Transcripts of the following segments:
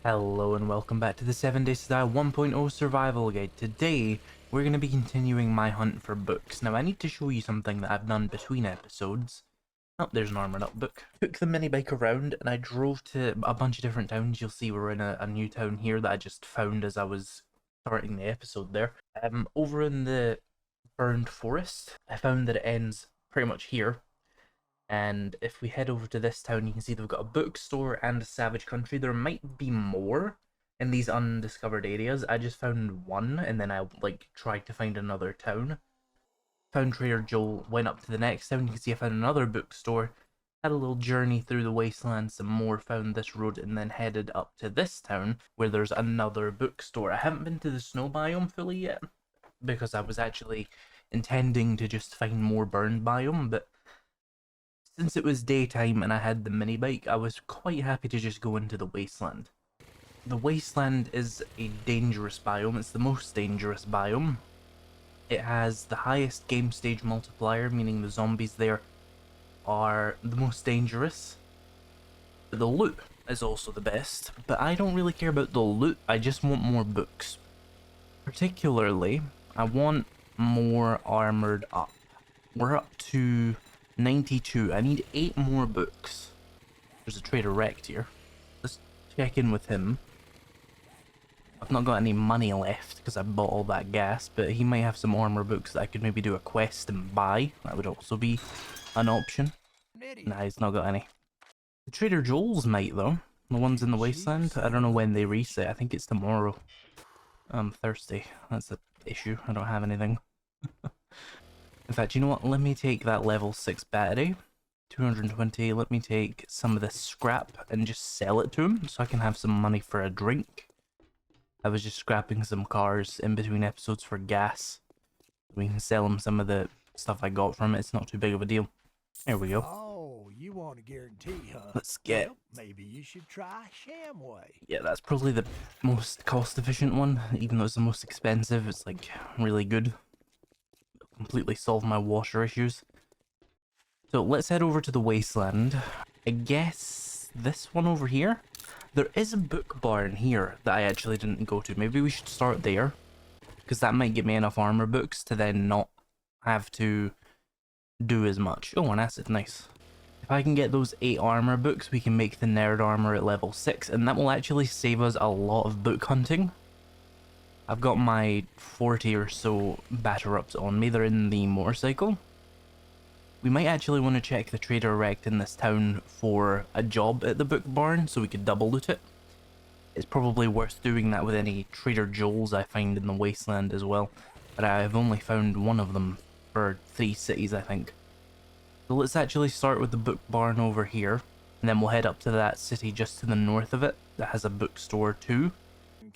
Hello and welcome back to the 7 Days to Die 1.0 Survival Guide. Today, we're going to be continuing my hunt for books. Now, I need to show you something that I've done between episodes. Oh, there's an armored up book. Took the mini bike around and I drove to a bunch of different towns. You'll see we're in a new town here that I just found as I was starting the episode there. Over in the burned forest, I found that it ends pretty much here. And if we head over to this town, you can see they've got a bookstore and a savage country. There might be more in these undiscovered areas. I just found one, and then I tried to find another town. Found Trader Joel, went up to the next town. You can see I found another bookstore. Had a little journey through the wasteland, some more, found this road, and then headed up to this town where there's another bookstore. I haven't been to the snow biome fully yet because I was actually intending to just find more burned biome, but since it was daytime and I had the mini bike, I was quite happy to just go into the wasteland. The wasteland is a dangerous biome. It's the most dangerous biome. It has the highest game stage multiplier, meaning the zombies there are the most dangerous. But the loot is also the best, but I don't really care about the loot. I just want more books. Particularly, I want more armored up. We're up to 92. I need 8 more books. There's a trader wrecked here. Let's check in with him. I've not got any money left because I bought all that gas, but he might have some armor books that I could maybe do a quest and buy. That would also be an option. Nah, he's not got any. The Trader Joel's might though. The ones in the wasteland. I don't know when they reset. I think it's tomorrow. I'm thirsty. That's the issue. I don't have anything. In fact, you know what? Let me take that level 6 battery. 220. Let me take some of this scrap and just sell it to him so I can have some money for a drink. I was just scrapping some cars in between episodes for gas. We can sell him some of the stuff I got from it. It's not too big of a deal. There we go. Oh, you want a guarantee, huh? Let's get... Well, maybe you should try Shamway. Yeah, that's probably the most cost-efficient one. Even though it's the most expensive, it's like really good. Completely solve my washer issues. So let's head over to the wasteland. I guess this one over here. There is a book barn here that I actually didn't go to. Maybe we should start there, because that might get me enough armor books to then not have to do as much. Oh, an acid, nice. If I can get those 8 armor books, we can make the nerd armor at level 6, and that will actually save us a lot of book hunting. I've got my 40 or so batter ups on me. They're in the motorcycle. We might actually want to check the trader wrecked in this town for a job at the book barn so we could double loot it. It's probably worth doing that with any Trader Joel's I find in the wasteland as well. But I've only found one of them for 3 cities, I think. So let's actually start with the book barn over here. And then we'll head up to that city just to the north of it that has a bookstore too.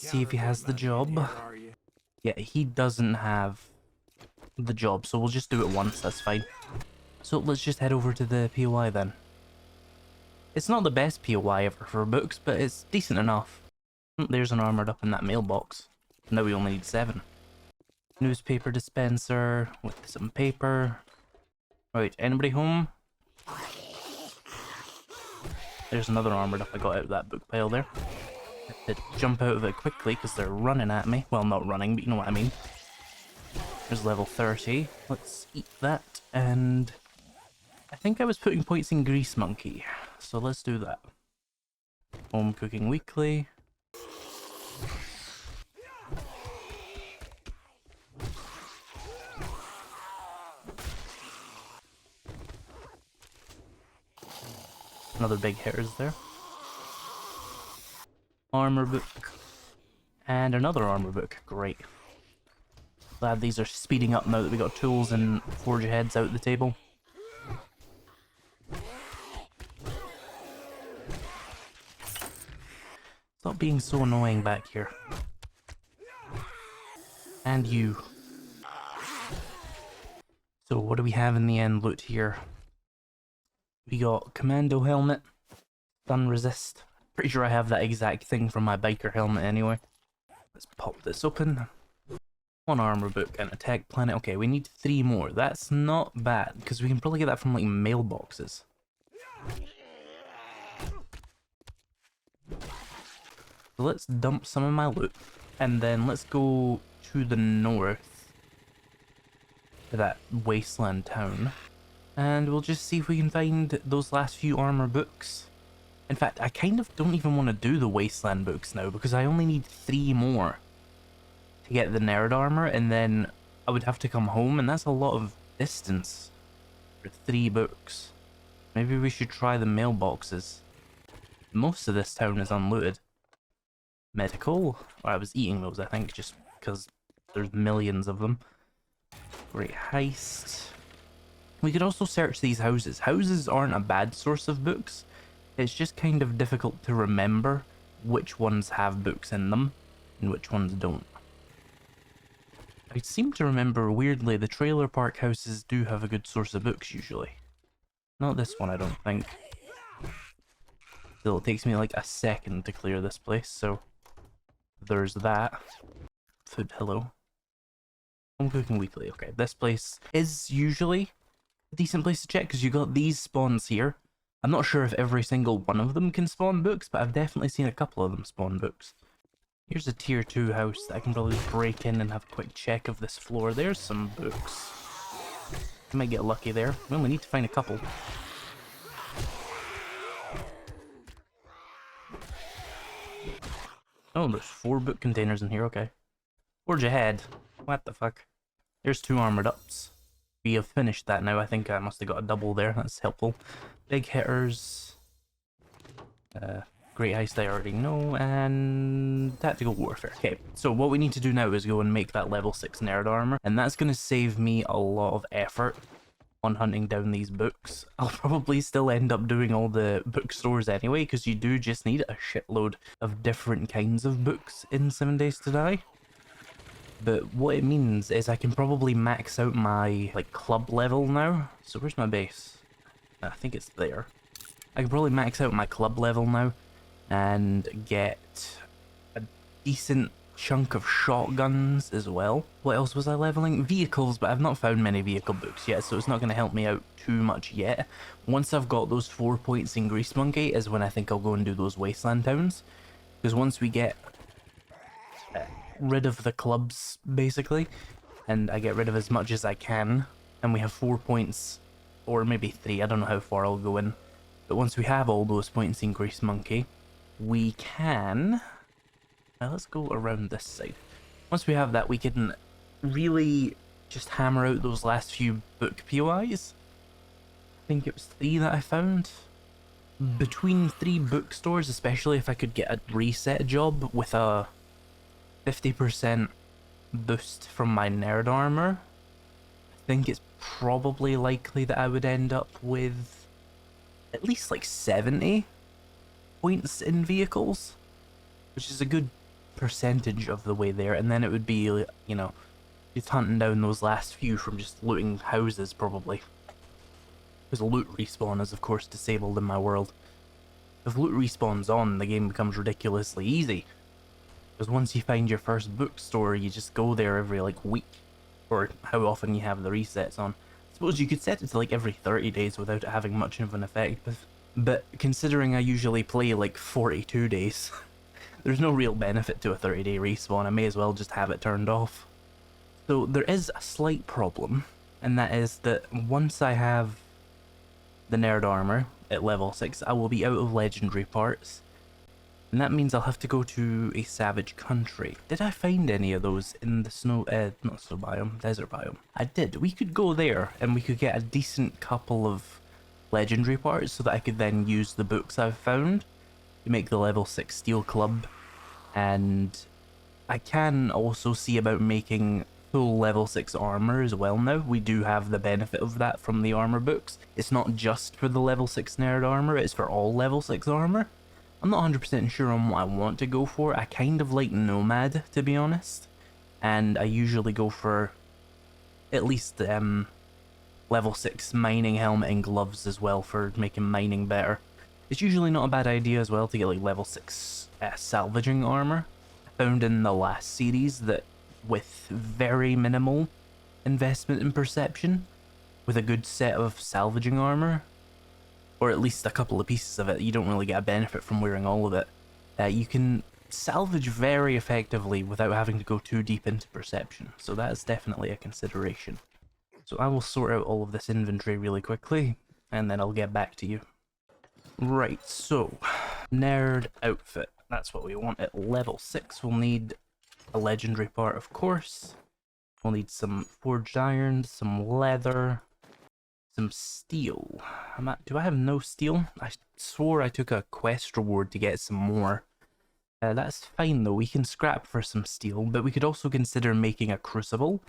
See if he has the job. Yeah, he doesn't have the job, so we'll just do it once, that's fine. So let's just head over to the POI then. It's not the best POI ever for books, but it's decent enough. There's an armored up in that mailbox. Now we only need 7. Newspaper dispenser with some paper. Right, anybody home? There's another armored up I got out of that book pile there. To jump out of it quickly because they're running at me. Well, not running, but you know what I mean. There's level 30. Let's eat that. And I think I was putting points in Grease Monkey. So let's do that. Home cooking weekly. Another big hitters there. Armor book. And another armor book. Great. Glad these are speeding up now that we got tools and forge heads out the table. Stop being so annoying back here. And you. So what do we have in the end loot here? We got commando helmet, stun resist. Pretty sure I have that exact thing from my biker helmet anyway. Let's pop this open. 1 armor book and a tech planet. Okay, we need 3 more. That's not bad, because we can probably get that from like mailboxes. So let's dump some of my loot, and then let's go to the north, to that wasteland town, and we'll just see if we can find those last few armor books. In fact, I kind of don't even want to do the wasteland books now, because I only need 3 more to get the nerd armor, and then I would have to come home, and that's a lot of distance for 3 books. Maybe we should try the mailboxes. Most of this town is unlooted. Medical. Or I was eating those, I think, just because there's millions of them. Great heist. We could also search these houses. Houses aren't a bad source of books. It's just kind of difficult to remember which ones have books in them and which ones don't. I seem to remember, weirdly, the trailer park houses do have a good source of books usually. Not this one, I don't think. Still, it takes me like a second to clear this place, so there's that. Food, hello. Home cooking weekly. Okay, this place is usually a decent place to check because you got these spawns here. I'm not sure if every single one of them can spawn books, but I've definitely seen a couple of them spawn books. Here's a tier 2 house that I can probably break in and have a quick check of this floor. There's some books. We might get lucky there. We only need to find a couple. Oh, there's 4 book containers in here, okay. Forge ahead. What the fuck? There's 2 armored ups. We have finished that now. I think I must have got a double there. That's helpful. Big hitters. Great heist I already know. And tactical warfare. Okay, so what we need to do now is go and make that level 6 nerd armor. And that's going to save me a lot of effort on hunting down these books. I'll probably still end up doing all the bookstores anyway, because you do just need a shitload of different kinds of books in 7 Days to Die. But what it means is I can probably max out my like club level now. So where's my base? I think it's there. I can probably max out my club level now and get a decent chunk of shotguns as well. What else was I leveling? Vehicles, but I've not found many vehicle books yet, so it's not going to help me out too much yet. Once I've got those 4 points in Grease Monkey is when I think I'll go and do those wasteland towns. Because once we get rid of the clubs, basically, and I get rid of as much as I can, and we have 4 points, or maybe 3, I don't know how far I'll go in, but once we have all those points in Grease Monkey, we can... Now let's go around this side. Once we have that, we can really just hammer out those last few book POIs. I think it was 3 that I found. Between 3 bookstores, especially if I could get a reset job with a 50% boost from my nerd armor, I think it's probably likely that I would end up with at least like 70 points in vehicles, which is a good percentage of the way there, and then it would be, you know, just hunting down those last few from just looting houses, probably. Because loot respawn is of course disabled in my world. If loot respawn's on, the game becomes ridiculously easy. Because once you find your first bookstore, you just go there every like week, or how often you have the resets on. I suppose you could set it to like every 30 days without it having much of an effect, but considering I usually play like 42 days, there's no real benefit to a 30-day respawn. I may as well just have it turned off. So there is a slight problem, and that is that once I have the nerd armor at level 6, I will be out of legendary parts. And that means I'll have to go to a savage country. Did I find any of those in the snow, not snow biome, desert biome? I did. We could go there and we could get a decent couple of legendary parts so that I could then use the books I've found to make the level 6 steel club. And I can also see about making full level 6 armor as well now. We do have the benefit of that from the armor books. It's not just for the level 6 nerd armor, it's for all level 6 armor. I'm not 100% sure on what I want to go for. I kind of like Nomad, to be honest. And I usually go for at least level 6 mining helmet and gloves as well for making mining better. It's usually not a bad idea as well to get like level 6 salvaging armor. I found in the last series that with very minimal investment in perception, with a good set of salvaging armor, or at least a couple of pieces of it, you don't really get a benefit from wearing all of it. You can salvage very effectively without having to go too deep into perception, so that is definitely a consideration. So I will sort out all of this inventory really quickly, and then I'll get back to you. Right, so, nerd outfit. That's what we want at level 6. We'll need a legendary part, of course. We'll need some forged iron, some leather, some steel. Do I have no steel? I swore I took a quest reward to get some more. That's fine though, we can scrap for some steel, but we could also consider making a crucible,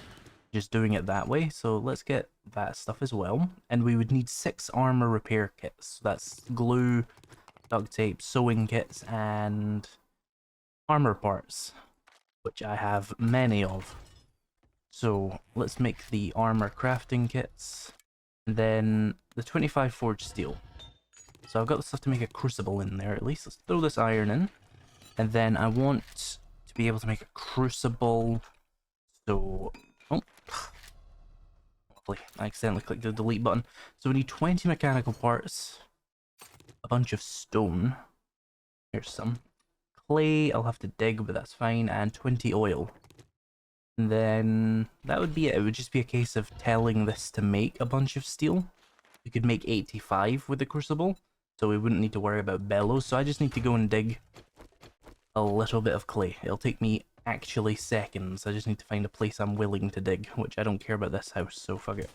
just doing it that way, so let's get that stuff as well. And we would need 6 armor repair kits, so that's glue, duct tape, sewing kits, and armor parts, which I have many of. So let's make the armor crafting kits, and then the 25 forged steel. So I've got the stuff to make a crucible in there at least. Let's throw this iron in. And then I want to be able to make a crucible, so... Oh. Lovely. I accidentally clicked the delete button. So we need 20 mechanical parts, a bunch of stone. Here's some. Clay, I'll have to dig, but that's fine, and 20 oil. And then that would be it. It would just be a case of telling this to make a bunch of steel. We could make 85 with the crucible, so we wouldn't need to worry about bellows. So I just need to go and dig a little bit of clay. It'll take me actually seconds. I just need to find a place I'm willing to dig, which I don't care about this house, so fuck it.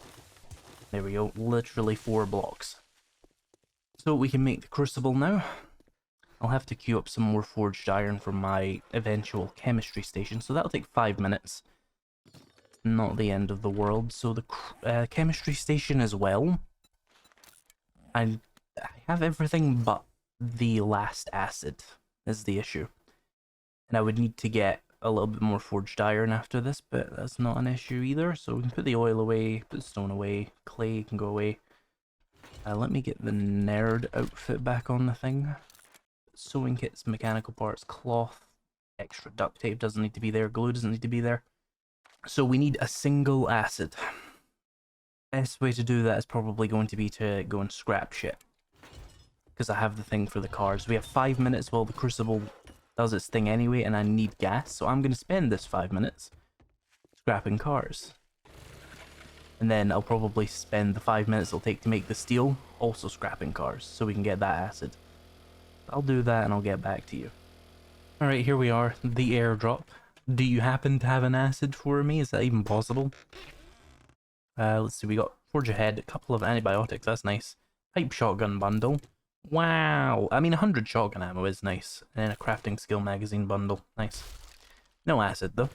There we go, literally 4 blocks. So we can make the crucible now. I'll have to queue up some more forged iron for my eventual chemistry station, so that'll take 5 minutes. Not the end of the world. So the chemistry station as well. I have everything but the last acid is the issue. And I would need to get a little bit more forged iron after this, but that's not an issue either. So we can put the oil away, put the stone away, clay can go away. Let me get the nerd outfit back on the thing. Sewing kits, mechanical parts, cloth, extra duct tape doesn't need to be there, glue doesn't need to be there. So we need a single acid. Best way to do that is probably going to be to go and scrap shit, because I have the thing for the cars. We have 5 minutes while the crucible does its thing anyway, and I need gas, so I'm going to spend this 5 minutes scrapping cars. And then I'll probably spend the 5 minutes it'll take to make the steel also scrapping cars, so we can get that acid. I'll do that and I'll get back to you. Alright, here we are, the airdrop. Do you happen to have an acid for me? Is that even possible? Let's see, we got Forge Ahead, a couple of antibiotics, that's nice. Pipe shotgun bundle. Wow! I mean, 100 shotgun ammo is nice. And a crafting skill magazine bundle. Nice. No acid, though.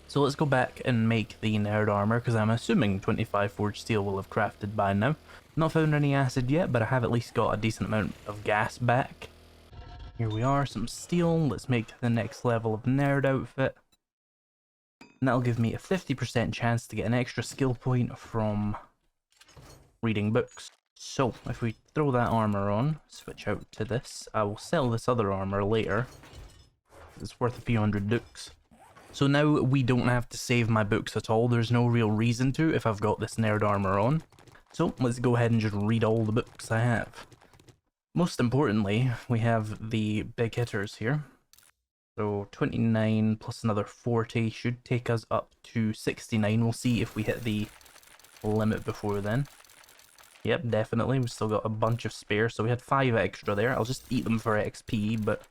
So let's go back and make the nerd armor, because I'm assuming 25 forged steel will have crafted by now. Not found any acid yet, but I have at least got a decent amount of gas back. Here we are, some steel. Let's make the next level of nerd outfit. And that'll give me a 50% chance to get an extra skill point from reading books. So, if we throw that armor on, switch out to this, I will sell this other armor later. It's worth a few hundred dukes. So now we don't have to save my books at all. There's no real reason to if I've got this nerd armor on. So, let's go ahead and just read all the books I have. Most importantly, we have the big hitters here. So 29 plus another 40 should take us up to 69. We'll see if we hit the limit before then. Yep, definitely. We've still got a bunch of spare, so we had 5 extra there. I'll just eat them for XP, but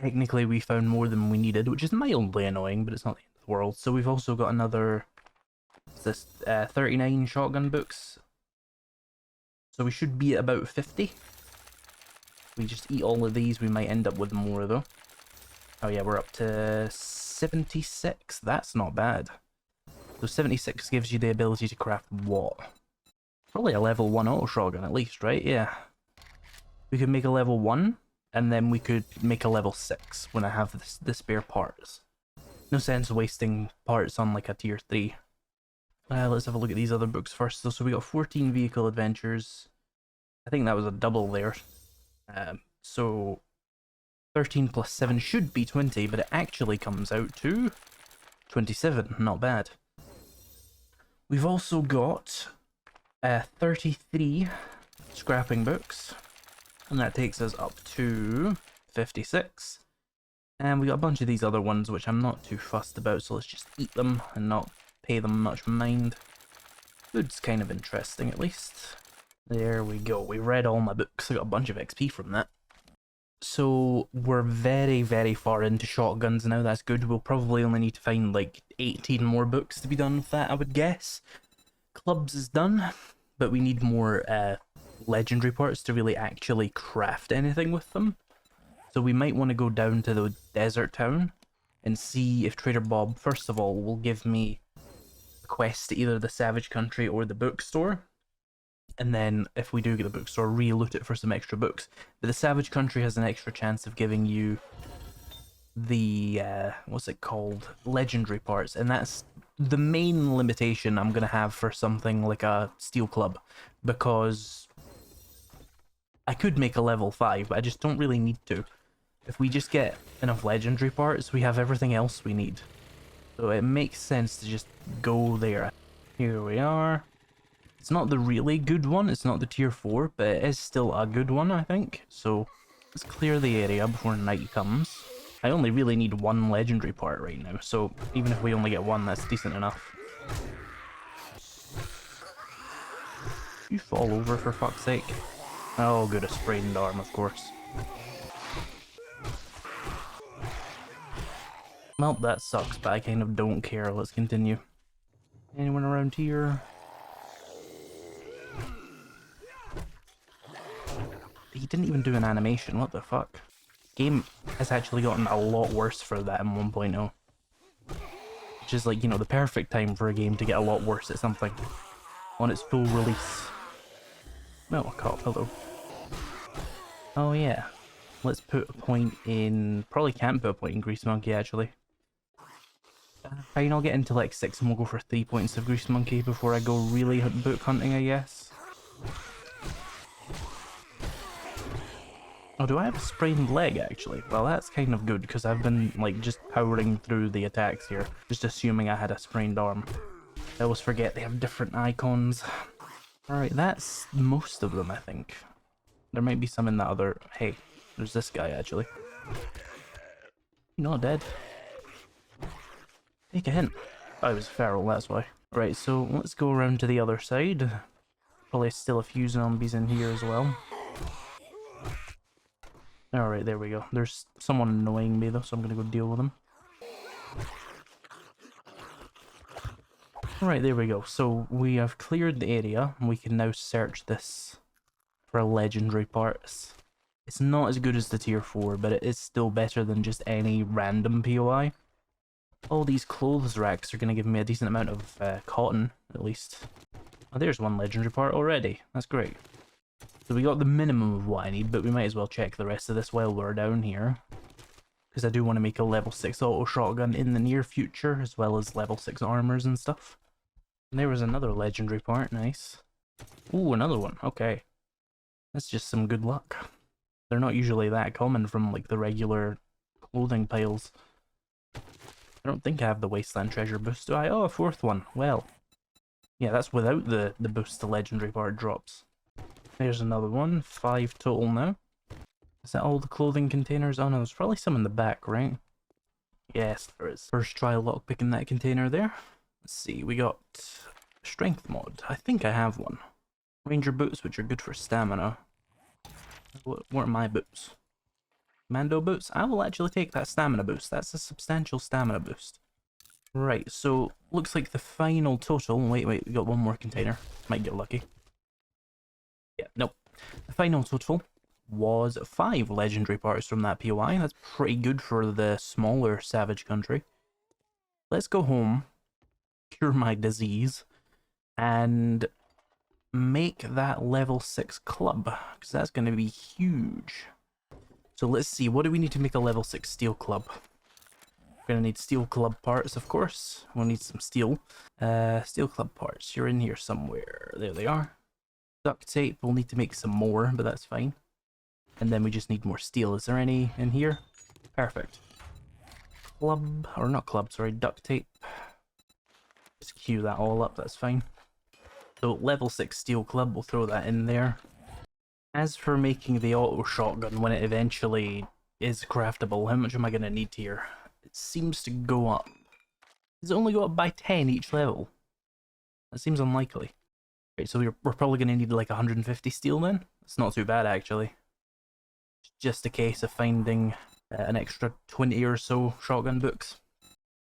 technically we found more than we needed, which is mildly annoying, but it's not the end of the world. So we've also got another 39 shotgun books. So we should be at about 50. If we just eat all of these, we might end up with more though. Oh yeah, we're up to 76. That's not bad. So 76 gives you the ability to craft what? Probably a level 1 auto shotgun at least, right? Yeah. We could make a level 1, and then we could make a level 6 when I have the spare parts. No sense wasting parts on like a tier 3. Let's have a look at these other books first. So we got 14 vehicle adventures. I think that was a double there. So 13 plus 7 should be 20, but it actually comes out to 27. Not bad. We've also got 33 scrapping books, and that takes us up to 56. And we got a bunch of these other ones, which I'm not too fussed about, so let's just eat them and not pay them much mind. Food's kind of interesting, at least. There we go. We read all my books. I got a bunch of XP from that. So we're very, very far into shotguns now. That's good. We'll probably only need to find like 18 more books to be done with that, I would guess. Clubs is done, but we need more legendary parts to really actually craft anything with them. So we might want to go down to the desert town and see if Trader Bob, first of all, will give me a quest to either the Savage Country or the bookstore. And then, if we do get the bookstore, re-loot it for some extra books. But the Savage Country has an extra chance of giving you the, what's it called? Legendary parts. And that's the main limitation I'm going to have for something like a Steel Club. Because I could make a level 5, but I just don't really need to. If we just get enough legendary parts, we have everything else we need. So it makes sense to just go there. Here we are. It's not the really good one, it's not the tier 4, but it is still a good one, I think. So let's clear the area before night comes. I only really need one legendary part right now, so even if we only get one, that's decent enough. You fall over, for fuck's sake. Oh, good, a sprained arm, of course. Well, that sucks, but I kind of don't care. Let's continue. Anyone around here? He didn't even do an animation, what the fuck? Game has actually gotten a lot worse for that in 1.0. Which is like, you know, the perfect time for a game to get a lot worse at something. On its full release. Well, a cop, hello. Oh yeah. Let's put a point in... Probably can't put a point in Grease Monkey, actually. Fine, I'll get into like 6 and we'll go for 3 points of Grease Monkey before I go really book hunting, I guess. Oh, do I have a sprained leg, actually? Well, that's kind of good, because I've been, like, just powering through the attacks here, just assuming I had a sprained arm. I always forget they have different icons. Alright, that's most of them, I think. There might be some in that other... Hey, there's this guy, actually. You're not dead. Take a hint. Oh, I was feral, that's why. Right, so let's go around to the other side. Probably still a few zombies in here as well. Alright, there we go. There's someone annoying me though, so I'm gonna go deal with them. Alright, there we go. So we have cleared the area, and we can now search this for legendary parts. It's not as good as the tier 4, but it is still better than just any random POI. All these clothes racks are gonna give me a decent amount of cotton, at least. Oh, there's one legendary part already. That's great. So we got the minimum of what I need, but we might as well check the rest of this while we're down here. Because I do want to make a level 6 auto shotgun in the near future, as well as level 6 armors and stuff. And there was another legendary part, nice. Ooh, another one, okay. That's just some good luck. They're not usually that common from like the regular clothing piles. I don't think I have the Wasteland Treasure boost, do I? Oh, a 4th one, well. Yeah, that's without the boost to legendary part drops. There's another one, 5 total now. Is that all the clothing containers? Oh no, there's probably some in the back, right? Yes, there is. First try lockpicking that container there. Let's see, we got strength mod. I think I have one. Ranger boots, which are good for stamina. What are my boots? Mando boots? I will actually take that stamina boost. That's a substantial stamina boost. Right, so looks like the final total... Wait, we got one more container. Might get lucky. Yeah, nope. The final total was 5 legendary parts from that POI. That's pretty good for the smaller Savage Country. Let's go home, cure my disease, and make that level 6 club, because that's going to be huge. So let's see, what do we need to make a level 6 steel club? We're going to need steel club parts, of course. We'll need some steel. Steel club parts, you're in here somewhere. There they are. Duct tape, we'll need to make some more, but that's fine. And then we just need more steel. Is there any in here? Perfect. Club, or not club, sorry, duct tape. Just queue that all up, that's fine. So level 6 steel club, we'll throw that in there. As for making the auto shotgun when it eventually is craftable. How much am I going to need here? It seems to go up. Does it only go up by 10 each level? That seems unlikely. Okay, so we're probably going to need like 150 steel then? It's not too bad actually. It's just a case of finding an extra 20 or so shotgun books.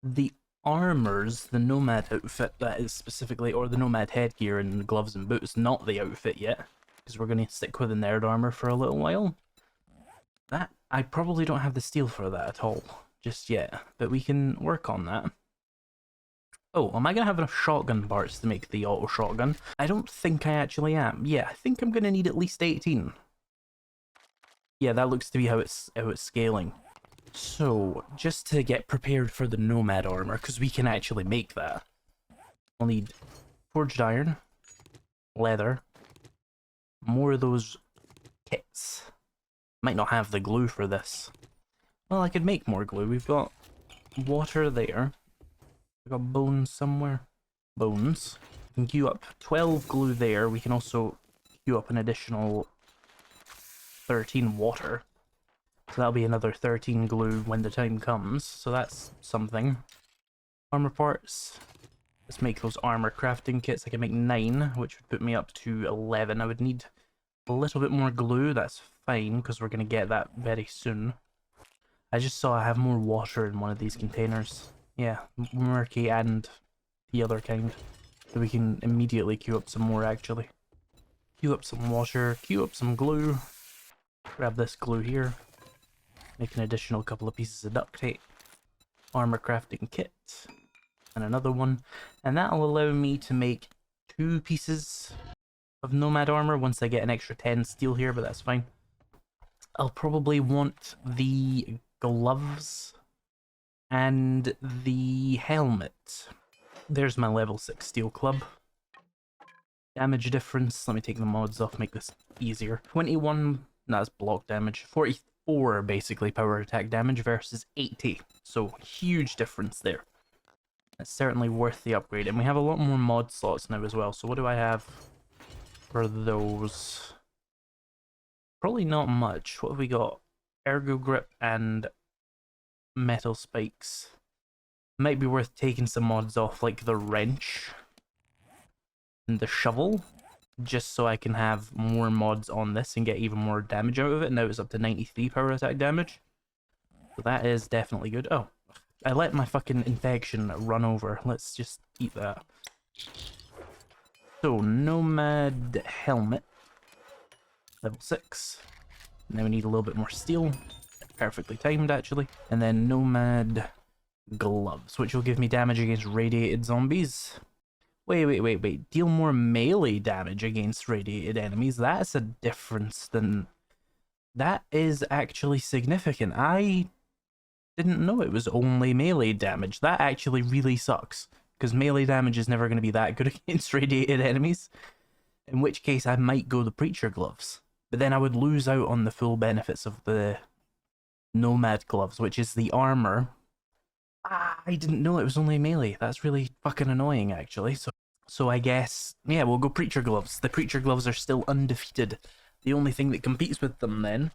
The armors, the nomad outfit that is specifically, or the nomad headgear and gloves and boots, not the outfit yet, because we're going to stick with the nerd armor for a little while. That, I probably don't have the steel for that at all, just yet, but we can work on that. Oh, am I going to have enough shotgun parts to make the auto shotgun? I don't think I actually am. Yeah, I think I'm going to need at least 18. Yeah, that looks to be how it's scaling. So, just to get prepared for the nomad armor, because we can actually make that, I'll need forged iron, leather, more of those kits. Might not have the glue for this. Well, I could make more glue. We've got water there. We've got bones somewhere. Bones. We can queue up 12 glue there. We can also queue up an additional 13 water. So that'll be another 13 glue when the time comes. So that's something. Armor parts. Let's make those armor crafting kits. I can make 9, which would put me up to 11. I would need a little bit more glue. That's fine, because we're going to get that very soon. I just saw I have more water in one of these containers. Yeah, murky and the other kind. So we can immediately queue up some more, actually. Queue up some water, queue up some glue. Grab this glue here. Make an additional couple of pieces of duct tape. Armor crafting kit. And another one. And that'll allow me to make 2 pieces of nomad armor once I get an extra 10 steel here, but that's fine. I'll probably want the gloves and the helmet. There's my level 6 steel club. Damage difference, let me take the mods off, make this easier. 21, that's block damage. 44 basically power attack damage versus 80. So huge difference there. That's certainly worth the upgrade. And we have a lot more mod slots now as well. So what do I have for those? Probably not much. What have we got? Ergo grip and metal spikes. Might be worth taking some mods off, like the wrench and the shovel, just so I can have more mods on this and get even more damage out of it. Now it's up to 93 power attack damage. So that is definitely good. Oh, I let my fucking infection run over. Let's just eat that. So, nomad helmet. Level 6. Now we need a little bit more steel. Perfectly timed, actually. And then nomad gloves, which will give me damage against radiated zombies. Wait. Deal more melee damage against radiated enemies. That's a difference than... That is actually significant. I didn't know it was only melee damage. That actually really sucks, because melee damage is never going to be that good against radiated enemies. In which case I might go the preacher gloves. But then I would lose out on the full benefits of the nomad gloves, which is the armor. I didn't know it was only melee. That's really fucking annoying, actually. So I guess, yeah, we'll go preacher gloves. The preacher gloves are still undefeated. The only thing that competes with them then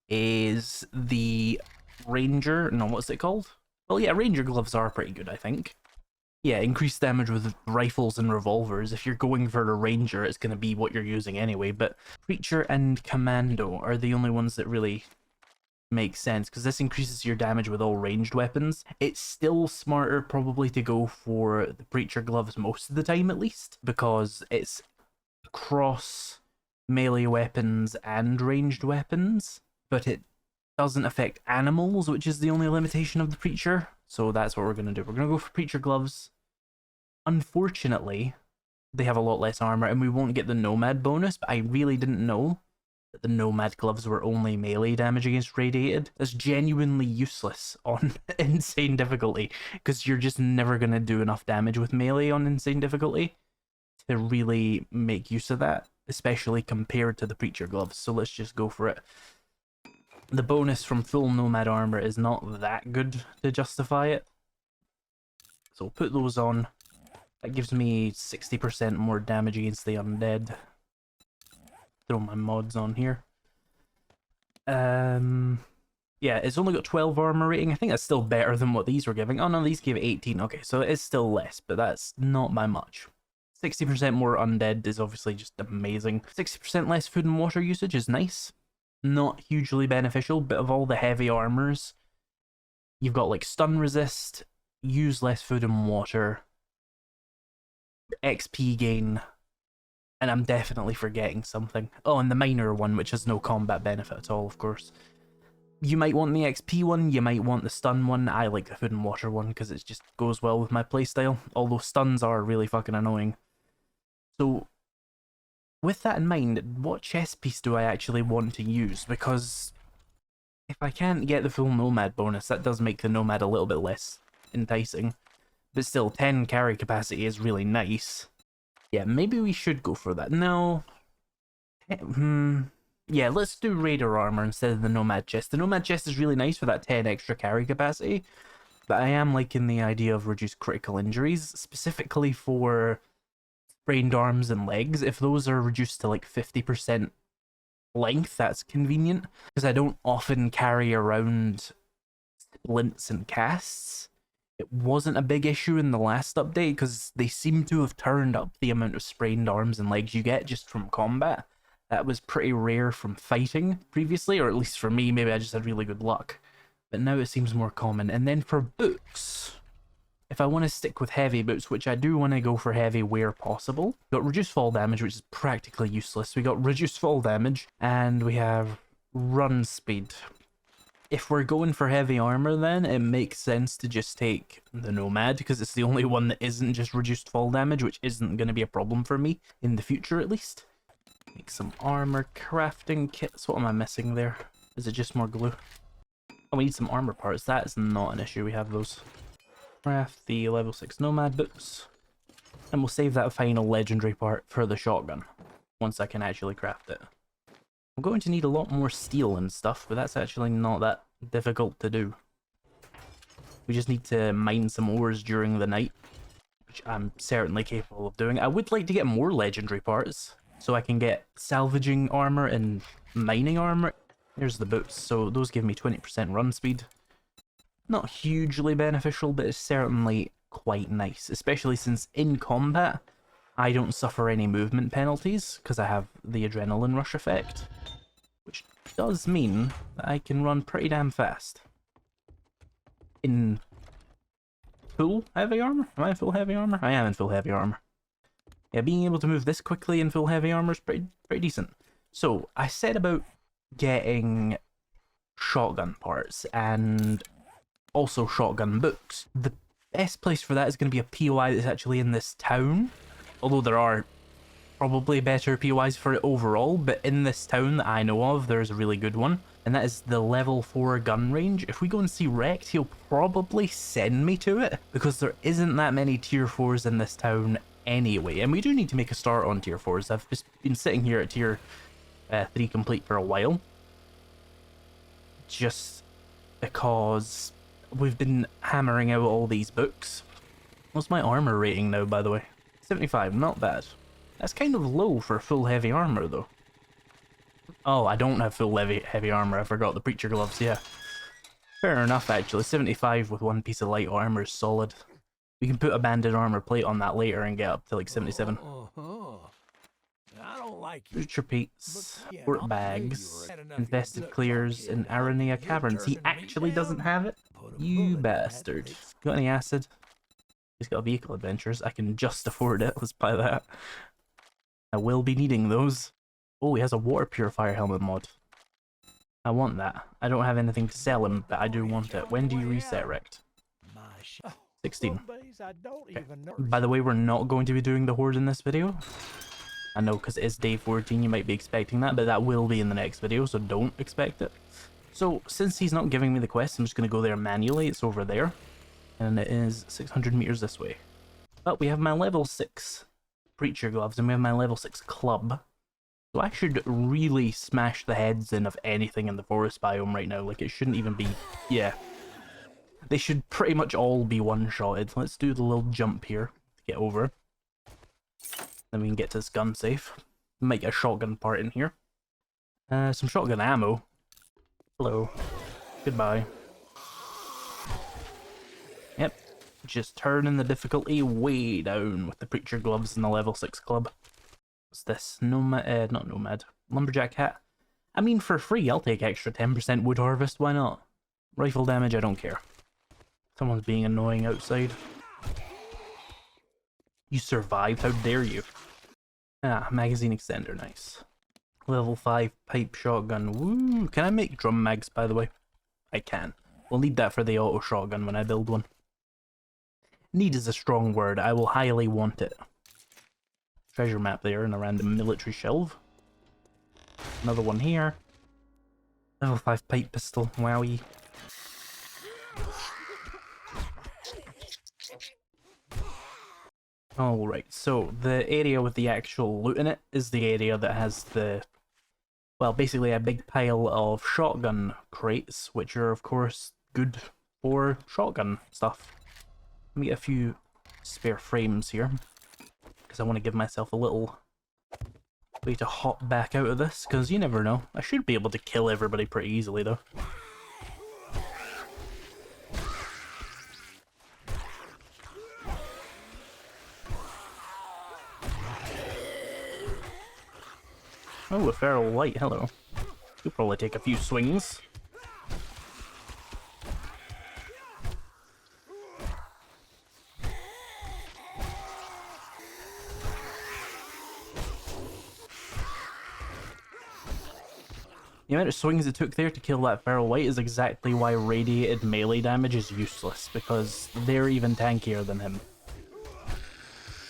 is the ranger. No, what's it called? Well, yeah, ranger gloves are pretty good, I think. Yeah, increased damage with rifles and revolvers. If you're going for a ranger, it's going to be what you're using anyway. But preacher and commando are the only ones that really make sense, because this increases your damage with all ranged weapons. It's still smarter probably to go for the preacher gloves most of the time, at least, because it's cross melee weapons and ranged weapons, but it doesn't affect animals, which is the only limitation of the preacher. So that's what we're going to do. We're going to go for preacher gloves. Unfortunately, they have a lot less armor, and we won't get the nomad bonus, but I really didn't know that the nomad gloves were only melee damage against radiated. That's genuinely useless on insane difficulty, because you're just never going to do enough damage with melee on insane difficulty to really make use of that, especially compared to the preacher gloves. So let's just go for it. The bonus from full nomad armor is not that good to justify it, so we'll put those on. That gives me 60% more damage against the undead. Throw my mods on here. Yeah, it's only got 12 armor rating. I think that's still better than what these were giving. Oh no, these gave 18. Okay, so it is still less, but that's not by much. 60% more undead is obviously just amazing. 60% less food and water usage is nice. Not hugely beneficial, but of all the heavy armors, you've got like stun resist, use less food and water, XP gain, and I'm definitely forgetting something. Oh, and the minor one, which has no combat benefit at all, of course. You might want the XP one, you might want the stun one. I like the food and water one because it just goes well with my playstyle, although stuns are really fucking annoying. So, with that in mind, what chest piece do I actually want to use? Because if I can't get the full Nomad bonus, that does make the Nomad a little bit less enticing. But still, 10 carry capacity is really nice. Yeah, maybe we should go for that. No. Yeah, let's do Raider armor instead of the Nomad chest. The Nomad chest is really nice for that 10 extra carry capacity, but I am liking the idea of reduced critical injuries, specifically for sprained arms and legs. If those are reduced to like 50% length, that's convenient, because I don't often carry around splints and casts. It wasn't a big issue in the last update, because they seem to have turned up the amount of sprained arms and legs you get just from combat. That was pretty rare from fighting previously, or at least for me, maybe I just had really good luck. But now it seems more common. And then for boots, if I want to stick with heavy boots, which I do want to go for heavy where possible, we got reduced fall damage, which is practically useless. We got reduced fall damage, and we have run speed. If we're going for heavy armor, then it makes sense to just take the Nomad, because it's the only one that isn't just reduced fall damage, which isn't going to be a problem for me in the future at least. Make some armor crafting kits. What am I missing there? Is it just more glue? Oh, we need some armor parts. That is not an issue. We have those. Craft the level 6 Nomad boots. And we'll save that final legendary part for the shotgun, once I can actually craft it. I'm going to need a lot more steel and stuff, but that's actually not that difficult to do. We just need to mine some ores during the night, which I'm certainly capable of doing. I would like to get more legendary parts, so I can get salvaging armor and mining armor. Here's the boots, so those give me 20% run speed. Not hugely beneficial, but it's certainly quite nice, especially since in combat, I don't suffer any movement penalties, because I have the adrenaline rush effect, which does mean that I can run pretty damn fast. In full heavy armor? Am I in full heavy armor? I am in full heavy armor. Yeah, being able to move this quickly in full heavy armor is pretty decent. So, I said about getting shotgun parts and also shotgun books. The best place for that is going to be a POI that's actually in this town, although there are probably better POIs for it overall, but in this town that I know of, there's a really good one, and that is the level 4 gun range. If we go and see Rekt, he'll probably send me to it, because there isn't that many tier 4s in this town anyway, and we do need to make a start on tier 4s. I've just been sitting here at tier 3 complete for a while, just because we've been hammering out all these books. What's my armor rating now, by the way? 75, not bad. That's kind of low for full heavy armor, though. Oh, I don't have full heavy armor, I forgot the preacher gloves, yeah. Fair enough, actually. 75 with one piece of light armor is solid. We can put a banded armor plate on that later and get up to like 77. I don't like you. Future Pete's, port bags, infested clears, and Aranea Caverns. He actually doesn't have it? You bastard. Got any acid? He's got vehicle adventures. I can just afford it. Let's buy that. I will be needing those. Oh, he has a water purifier helmet mod. I want that. I don't have anything to sell him, but I do want it. When do you reset, Rekt? 16. Okay. By the way, we're not going to be doing the Horde in this video. I know, because it is day 14, you might be expecting that, but that will be in the next video, so don't expect it. So, since he's not giving me the quest, I'm just going to go there manually. It's over there. And it is 600 meters this way. But we have my level 6 Preacher Gloves, and we have my level 6 Club. So I should really smash the heads in of anything in the forest biome right now. Like, it shouldn't even be... Yeah. They should pretty much all be one-shotted. Let's do the little jump here to get over. Then we can get to this gun safe. Might get a shotgun part in here. Some shotgun ammo. Hello. Goodbye. Yep. Just turning the difficulty way down with the preacher gloves and the level 6 club. What's this? Nomad, not Nomad. Lumberjack hat. I mean, for free, I'll take extra 10% wood harvest, why not? Rifle damage, I don't care. Someone's being annoying outside. You survived, how dare you? Ah, magazine extender, nice. Level 5 pipe shotgun, woo! Can I make drum mags, by the way? I can. We'll need that for the auto shotgun when I build one. Need is a strong word, I will highly want it. Treasure map there and a random military shelf. Another one here. Level 5 pipe pistol, wowie. Alright, so the area with the actual loot in it is the area that has the, well, basically a big pile of shotgun crates, which are of course good for shotgun stuff. Let me get a few spare frames here, because I want to give myself a little way to hop back out of this, because you never know. I should be able to kill everybody pretty easily though. Oh, a feral light, hello. You'll probably take a few swings. The amount of swings it took there to kill that feral white is exactly why radiated melee damage is useless, because they're even tankier than him.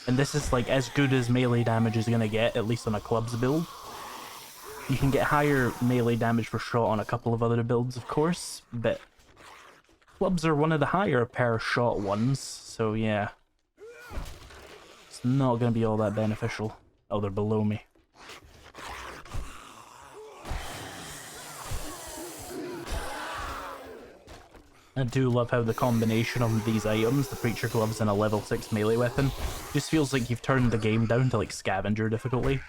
And this is like as good as melee damage is gonna get, at least on a clubs build. You can get higher melee damage per shot on a couple of other builds, of course, but clubs are one of the higher per shot ones, so yeah. It's not gonna be all that beneficial. Oh, they're below me. I do love how the combination of these items, the preacher gloves and a level 6 melee weapon, just feels like you've turned the game down to like scavenger difficulty.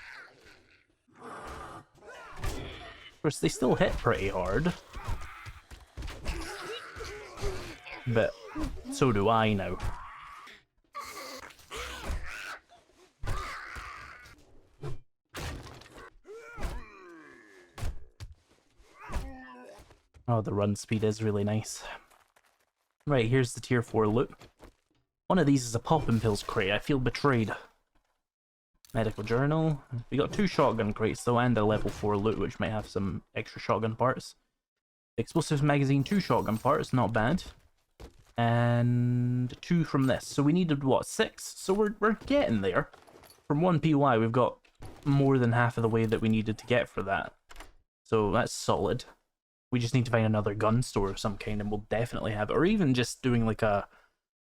Of course, they still hit pretty hard. But so do I now. Oh, the run speed is really nice. Right, here's the tier 4 loot. One of these is a poppin' pills crate. I feel betrayed. Medical journal. We got 2 shotgun crates though, and a level 4 loot, which might have some extra shotgun parts. Explosives magazine, 2 shotgun parts, not bad. And 2 from this. So we needed, what, 6? So we're getting there. From 1 PY, we've got more than half of the way that we needed to get for that. So that's solid. We just need to find another gun store of some kind, and we'll definitely have it. Or even just doing like a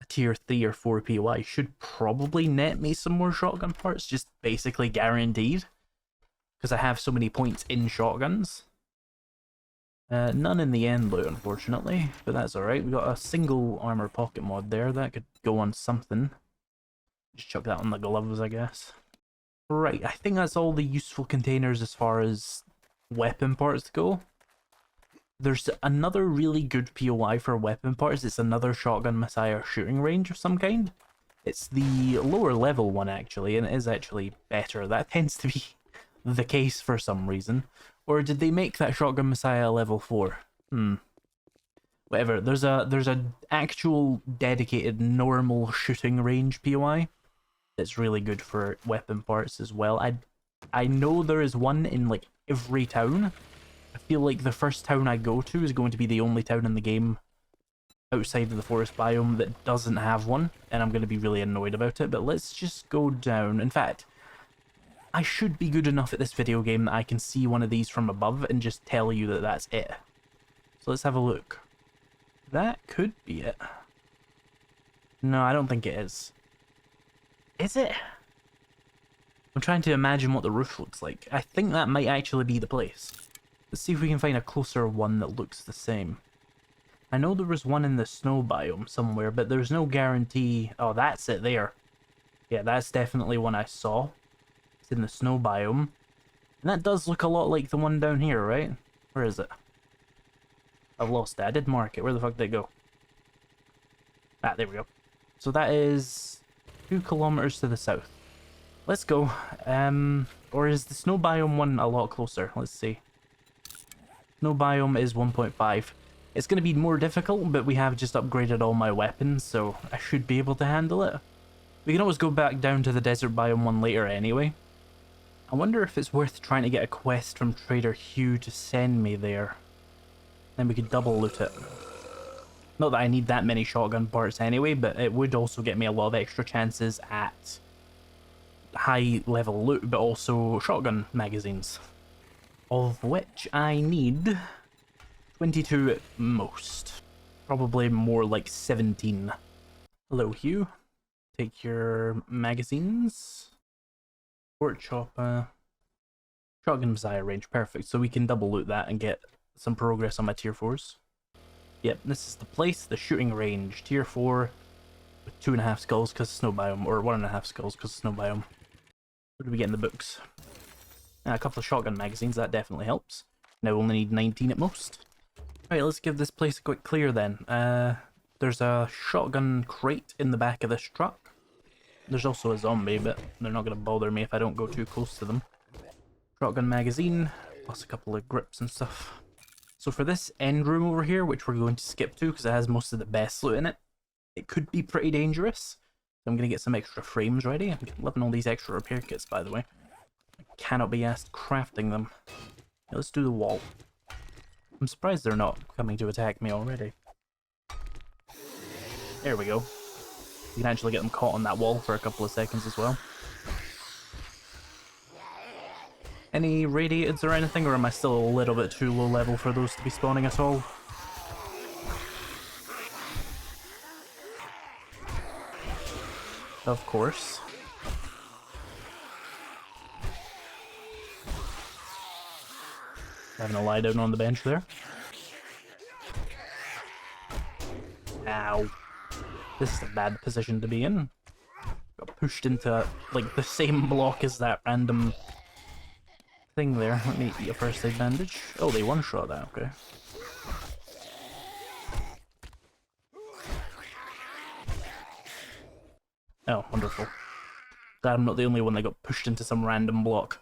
tier 3 or 4 PY should probably net me some more shotgun parts, just basically guaranteed. Because I have so many points in shotguns. None in the end loot, unfortunately, but that's alright. We got a single armor pocket mod there, that could go on something. Just chuck that on the gloves, I guess. Right, I think that's all the useful containers as far as weapon parts go. There's another really good POI for weapon parts. It's another Shotgun Messiah shooting range of some kind. It's the lower level one, actually, and it is actually better. That tends to be the case for some reason. Or did they make that Shotgun Messiah level 4? Whatever. There's a actual dedicated normal shooting range POI that's really good for weapon parts as well. I know there is one in like every town. I feel like the first town I go to is going to be the only town in the game outside of the forest biome that doesn't have one, and I'm going to be really annoyed about it, but let's just go down. In fact, I should be good enough at this video game that I can see one of these from above and just tell you that that's it. So let's have a look. That could be it. No, I don't think it is. Is it? I'm trying to imagine what the roof looks like. I think that might actually be the place. Let's see if we can find a closer one that looks the same. I know there was one in the snow biome somewhere, but there's no guarantee... Oh, that's it there. Yeah, that's definitely one I saw. It's in the snow biome. And that does look a lot like the one down here, right? Where is it? I've lost it. I did mark it. Where the fuck did it go? Ah, there we go. So that is 2 kilometers to the south. Let's go. Or is the snow biome one a lot closer? Let's see. Snow biome is 1.5. It's going to be more difficult, but we have just upgraded all my weapons, so I should be able to handle it. We can always go back down to the desert biome one later anyway. I wonder if it's worth trying to get a quest from Trader Hugh to send me there. Then we could double loot it. Not that I need that many shotgun parts anyway, but it would also get me a lot of extra chances at high level loot, but also shotgun magazines. Of which I need 22 at most. Probably more like 17. Hello, Hugh. Take your magazines. Port chopper. Shotgun Messiah range, perfect. So we can double loot that and get some progress on my tier 4s. Yep, this is the place, the shooting range. Tier 4 with 2.5 skulls because snow biome, or 1.5 skulls because snow biome. What do we get in the books? A couple of shotgun magazines, that definitely helps. Now we only need 19 at most. Right, let's give this place a quick clear then. There's a shotgun crate in the back of this truck. There's also a zombie, but they're not going to bother me if I don't go too close to them. Shotgun magazine, plus a couple of grips and stuff. So for this end room over here, which we're going to skip to because it has most of the best loot in it, it could be pretty dangerous. So I'm going to get some extra frames ready. I'm loving all these extra repair kits, by the way. I cannot be asked crafting them. Yeah, let's do the wall. I'm surprised they're not coming to attack me already. There we go. You can actually get them caught on that wall for a couple of seconds as well. Any radiateds or anything, or am I still a little bit too low level for those to be spawning at all? Of course. Having a lie down on the bench there. Ow. This is a bad position to be in. Got pushed into, like, the same block as that random thing there. Let me eat a first aid bandage. Oh, they one-shot that, okay. Oh, wonderful. Glad I'm not the only one that got pushed into some random block.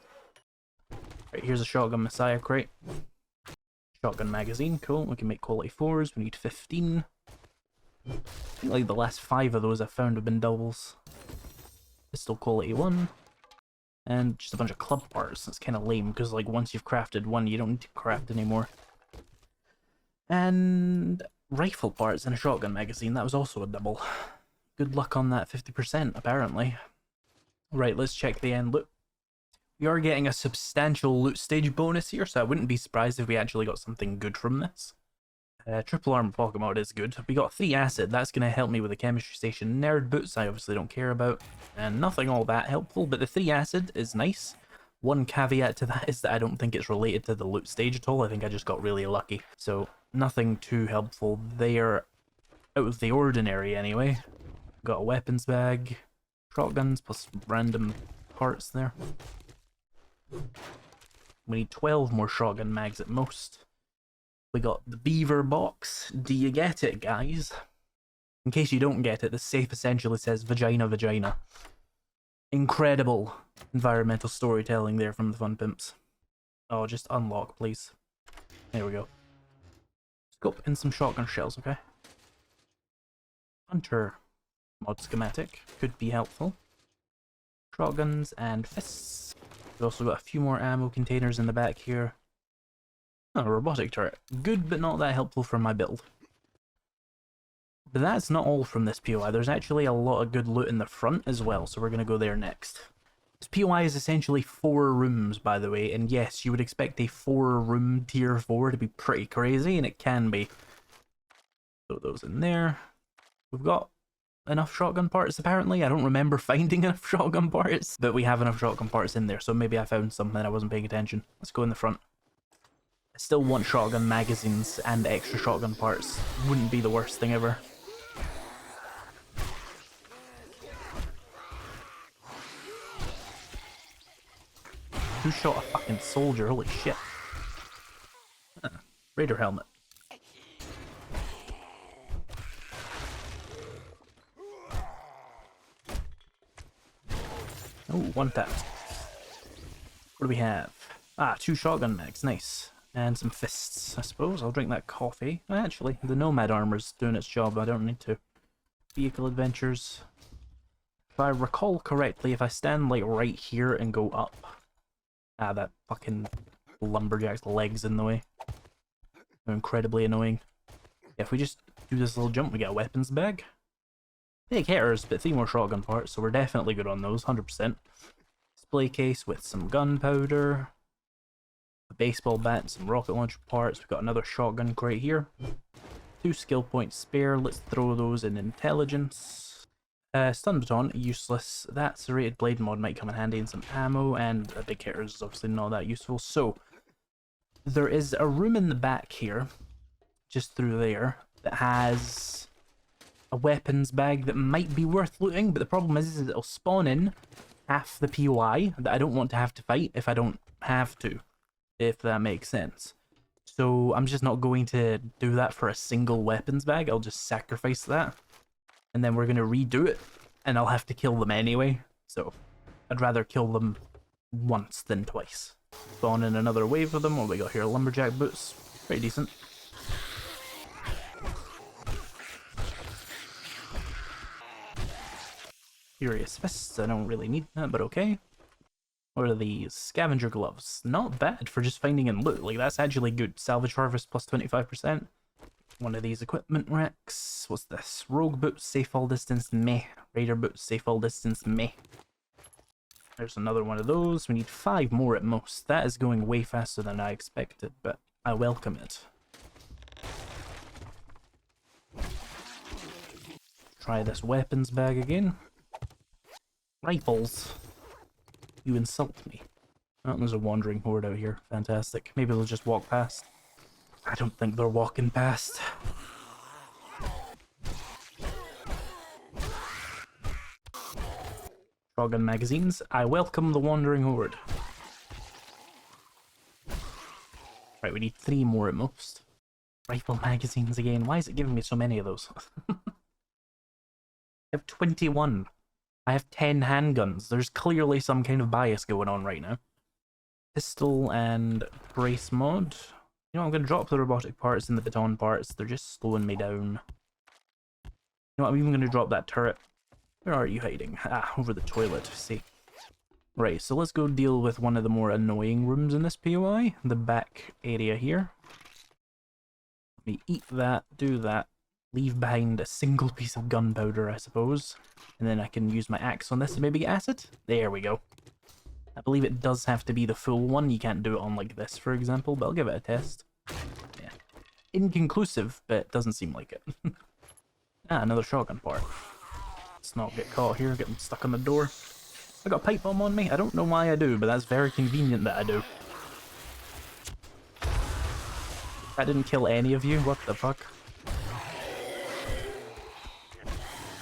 Right, here's a shotgun Messiah crate. Shotgun magazine, cool. We can make quality 4s. We need 15. I think like the last 5 of those I found have been doubles. Pistol quality 1. And just a bunch of club parts. That's kind of lame because like once you've crafted one, you don't need to craft anymore. And rifle parts and a shotgun magazine. That was also a double. Good luck on that 50% apparently. Right, let's check the end loot. We are getting a substantial loot stage bonus here, so I wouldn't be surprised if we actually got something good from this. Triple armor pocket mod is good. We got 3 acid, that's going to help me with the chemistry station. Nerd boots I obviously don't care about, and nothing all that helpful, but the 3 acid is nice. One caveat to that is that I don't think it's related to the loot stage at all. I think I just got really lucky. So nothing too helpful there, out of the ordinary anyway. Got a weapons bag, shotguns plus random parts there. We need 12 more shotgun mags at most. We got the beaver box. Do you get it, guys? In case you don't get it, the safe essentially says vagina vagina. Incredible environmental storytelling there from the Fun Pimps. Oh, just unlock, please. There we go. Scope in some shotgun shells, okay? Hunter mod schematic could be helpful. Shotguns and fists. We've also got a few more ammo containers in the back here. Oh, a robotic turret. Good, but not that helpful for my build. But that's not all from this POI. There's actually a lot of good loot in the front as well, so we're going to go there next. This POI is essentially 4 rooms, by the way, and yes, you would expect a 4-room tier 4 to be pretty crazy, and it can be. Throw those in there. We've got enough shotgun parts, apparently. I don't remember finding enough shotgun parts, but we have enough shotgun parts in there, so maybe I found something and I wasn't paying attention. Let's go in the front. I still want shotgun magazines and extra shotgun parts. Wouldn't be the worst thing ever. Who shot a fucking soldier? Holy shit. Raider helmet. Oh, one tap. What do we have? Ah, 2 shotgun mags, nice. And some fists, I suppose. I'll drink that coffee. Actually, the Nomad armor's doing its job, I don't need to. Vehicle adventures. If I recall correctly, if I stand like right here and go up... Ah, that fucking lumberjack's legs in the way. They're incredibly annoying. Yeah, if we just do this little jump, we get a weapons bag. Big hitters, but 3 more shotgun parts, so we're definitely good on those, 100%. Display case with some gunpowder. A baseball bat and some rocket launcher parts. We've got another shotgun crate here. 2 skill points spare. Let's throw those in intelligence. Stun baton, useless. That serrated blade mod might come in handy, and some ammo, and a big hitter is obviously not that useful. So, there is a room in the back here, just through there, that has a weapons bag that might be worth looting, but the problem is it'll spawn in half the POI that I don't want to have to fight if I don't have to, if that makes sense. So I'm just not going to do that for a single weapons bag. I'll just sacrifice that, and then we're going to redo it, and I'll have to kill them anyway. So I'd rather kill them once than twice. Spawn in another wave of them. What do we got here? Lumberjack boots. Pretty decent. Furious fists. I don't really need that, but okay. What are these? Scavenger gloves. Not bad for just finding and loot. Like, that's actually good. Salvage harvest plus 25%. One of these equipment racks. What's this? Rogue boots, safe all distance, meh. Raider boots, safe all distance, meh. There's another one of those. We need 5 more at most. That is going way faster than I expected, but I welcome it. Try this weapons bag again. Rifles. You insult me. Oh, there's a wandering horde out here. Fantastic. Maybe they'll just walk past. I don't think they're walking past. Shotgun magazines. I welcome the wandering horde. Right, we need 3 more at most. Rifle magazines again. Why is it giving me so many of those? I have 21. I have 10 handguns. There's clearly some kind of bias going on right now. Pistol and brace mod. You know, I'm going to drop the robotic parts and the baton parts. They're just slowing me down. You know what, I'm even going to drop that turret. Where are you hiding? Ah, over the toilet. See. Right, so let's go deal with one of the more annoying rooms in this POI. The back area here. Let me eat that, do that. Leave behind a single piece of gunpowder, I suppose. And then I can use my axe on this and maybe get acid. There we go. I believe it does have to be the full one. You can't do it on like this, for example, but I'll give it a test. Yeah. Inconclusive, but it doesn't seem like it. Ah, another shotgun part. Let's not get caught here, getting stuck on the door. I got a pipe bomb on me. I don't know why I do, but that's very convenient that I do. That didn't kill any of you? What the fuck?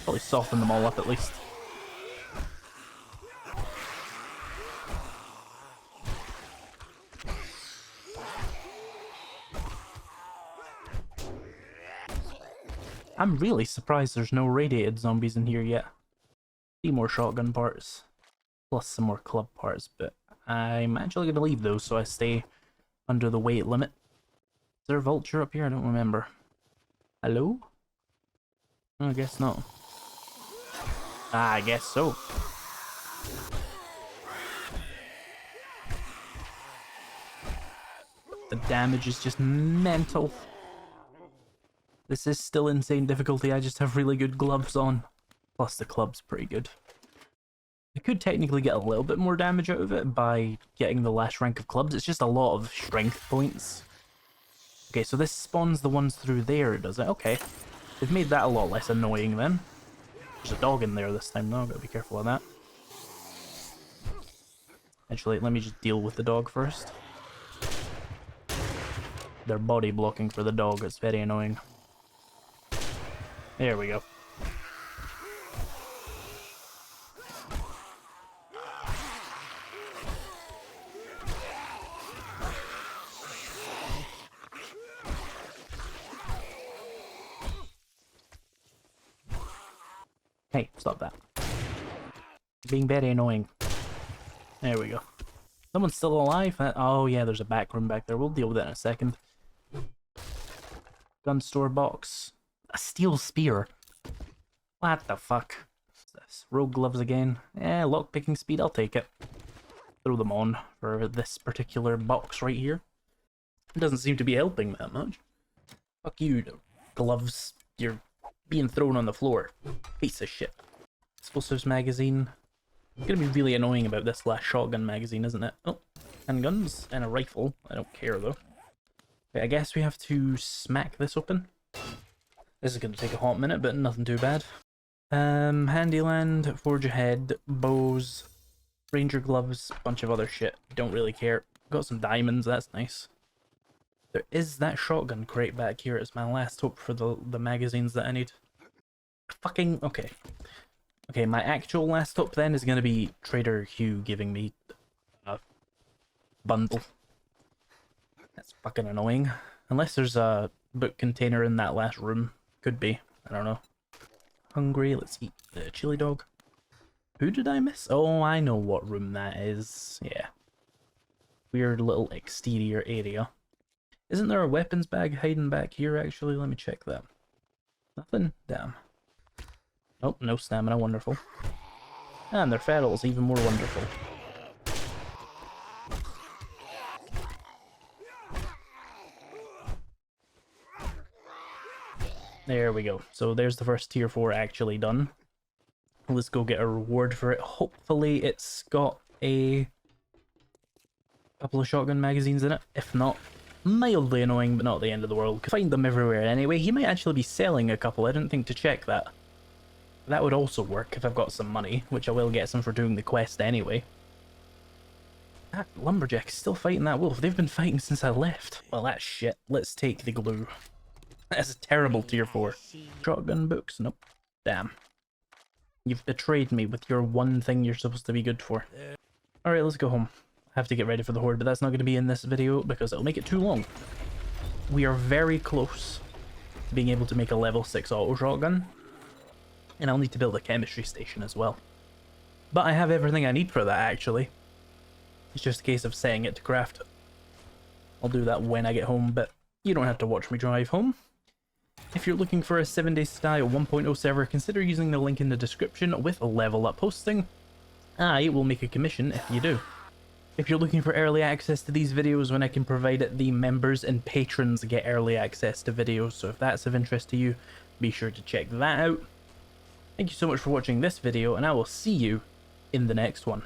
Probably soften them all up at least. I'm really surprised there's no radiated zombies in here yet. 3 more shotgun parts, plus some more club parts, but I'm actually going to leave those so I stay under the weight limit. Is there a vulture up here? I don't remember. Hello? I guess not. Ah, I guess so. The damage is just mental. This is still insane difficulty, I just have really good gloves on. Plus the club's pretty good. I could technically get a little bit more damage out of it by getting the last rank of clubs. It's just a lot of strength points. Okay, so this spawns the ones through there, does it? Okay. They've made that a lot less annoying then. There's a dog in there this time though, gotta be careful of that. Actually, let me just deal with the dog first. They're body blocking for the dog, it's very annoying. There we go. Hey, stop that. Being very annoying. There we go. Someone's still alive? Oh yeah, there's a back room back there. We'll deal with that in a second. Gun store box. A steel spear. What the fuck? What's this? Rogue gloves again. Lockpicking speed, I'll take it. Throw them on for this particular box right here. It doesn't seem to be helping that much. Fuck you, gloves. You're being thrown on the floor. Piece of shit. Explosives magazine. It's gonna be really annoying about this last shotgun magazine, isn't it? Oh, handguns and a rifle. I don't care though. Okay, I guess we have to smack this open. This is gonna take a hot minute, but nothing too bad. Handyland, forge ahead, bows, ranger gloves, bunch of other shit. Don't really care. Got some diamonds, that's nice. There is that shotgun crate back here. It's my last hope for the magazines that I need. Fucking okay. Okay, my actual last hope then is gonna be Trader Hugh giving me a bundle. That's fucking annoying. Unless there's a book container in that last room. Could be. I don't know. Hungry, let's eat the chili dog. Who did I miss? Oh, I know what room that is. Yeah. Weird little exterior area. Isn't there a weapons bag hiding back here actually? Let me check that. Nothing? Damn. Oh, no stamina, wonderful. And their ferals, even more wonderful. There we go. So there's the first tier 4 actually done. Let's go get a reward for it. Hopefully it's got a couple of shotgun magazines in it. If not, mildly annoying, but not the end of the world. Could find them everywhere anyway. He might actually be selling a couple. I didn't think to check that. That would also work if I've got some money, which I will get some for doing the quest anyway. That lumberjack is still fighting that wolf. They've been fighting since I left. Well, that's shit. Let's take the glue. That's a terrible tier 4. Shotgun books? Nope. Damn. You've betrayed me with your one thing you're supposed to be good for. Alright, let's go home. I have to get ready for the Horde, but that's not going to be in this video because it'll make it too long. We are very close to being able to make a level 6 auto shotgun. And I'll need to build a chemistry station as well. But I have everything I need for that, actually. It's just a case of setting it to craft. I'll do that when I get home, but you don't have to watch me drive home. If you're looking for a 7-day style 1.0 server, consider using the link in the description with a level up hosting. I will make a commission if you do. If you're looking for early access to these videos when I can provide it, the members and patrons get early access to videos, so if that's of interest to you, be sure to check that out. Thank you so much for watching this video, and I will see you in the next one.